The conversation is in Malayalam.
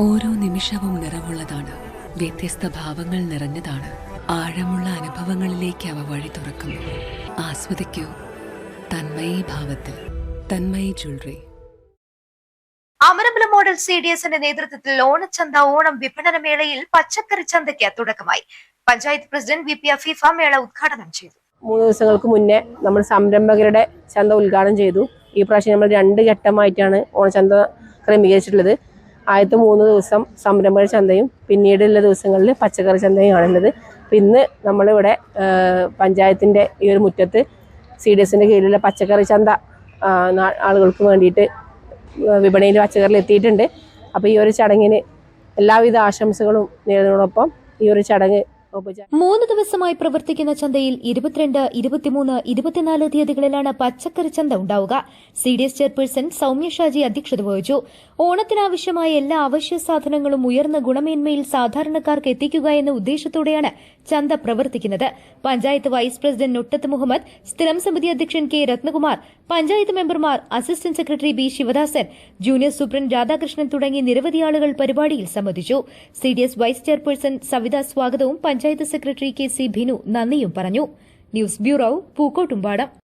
ഓരോ നിമിഷവും നിറവുള്ളതാണ്, വ്യത്യസ്ത ഭാവങ്ങൾ നിറഞ്ഞതാണ്. ആഴമുള്ള അനുഭവങ്ങളിലേക്ക് അവ വഴി തുറക്കുന്നു. ആസ്വദിക്കൂ തന്മയി ഭാവത്തിൽ. തന്മയി ജ്വല്ലറി. അമരമ്പലം മോഡൽ CDSന്റെ നേതൃത്വത്തിൽ ഓണച്ചന്ത ഓണം വിപണന മേളയിൽ പച്ചക്കറി ചന്തയ്ക്ക് തുടക്കമായി. പഞ്ചായത്ത് പ്രസിഡന്റ് VP അഫീഫ മേള ഉദ്ഘാടനം ചെയ്തു. 3 ദിവസങ്ങൾക്ക് മുന്നേ നമ്മൾ സംരംഭകരുടെ ചന്ത ഉദ്ഘാടനം ചെയ്തു. ഈ പ്രാവശ്യം നമ്മൾ 2 ഘട്ടമായിട്ടാണ് ഓണച്ചന്ത ക്രമീകരിച്ചിട്ടുള്ളത്. ആദ്യത്തെ 3 ദിവസം സംരംഭക ചന്തയും പിന്നീടുള്ള ദിവസങ്ങളിൽ പച്ചക്കറി ചന്തയുമാണുള്ളത്. അപ്പം ഇന്ന് നമ്മളിവിടെ പഞ്ചായത്തിൻ്റെ ഈ ഒരു മുറ്റത്ത് CDSന്റെ കീഴിലുള്ള പച്ചക്കറി ചന്ത ആളുകൾക്ക് വേണ്ടിയിട്ട് വിപണിയിൽ പച്ചക്കറിയിൽ എത്തിയിട്ടുണ്ട്. അപ്പോൾ ഈ ഒരു ചടങ്ങിന് എല്ലാവിധ ആശംസകളും നേടുന്നതോടൊപ്പം ഈ ഒരു ചടങ്ങ് 3 ദിവസമായി പ്രവർത്തിക്കുന്ന ചന്തയിൽ 22, 23, 24 തീയതികളിലാണ് പച്ചക്കറി ചന്ത ഉണ്ടാവുക. CDS ചെയർപേഴ്സൺ സൗമ്യ ഷാജി അധ്യക്ഷത വഹിച്ചു. ഓണത്തിനാവശ്യമായ എല്ലാ അവശ്യ സാധനങ്ങളും ഉയർന്ന ഗുണമേന്മയിൽ സാധാരണക്കാർക്ക് എത്തിക്കുക എന്ന ഉദ്ദേശത്തോടെയാണ് ചന്ത പ്രവർത്തിക്കുന്നത്. പഞ്ചായത്ത് വൈസ് പ്രസിഡന്റ് നൊട്ടത്ത് മുഹമ്മദ്, സ്ഥിരം സമിതി അധ്യക്ഷൻ K രത്നകുമാർ, പഞ്ചായത്ത് മെമ്പർമാർ, assistant secretary B Sivadasan, junior superintendent Radhakrishnan തുടങ്ങി നിരവധി ആളുകൾ പരിപാടിയിൽ സംബന്ധിച്ചു. CDS വൈസ് ചെയർപേഴ്സൺ സവിത സ്വാഗതവും പഞ്ചായത്ത് സെക്രട്ടറി KC ബിനു നന്ദിയും പറഞ്ഞു. News bureau, Pookkottumpadam.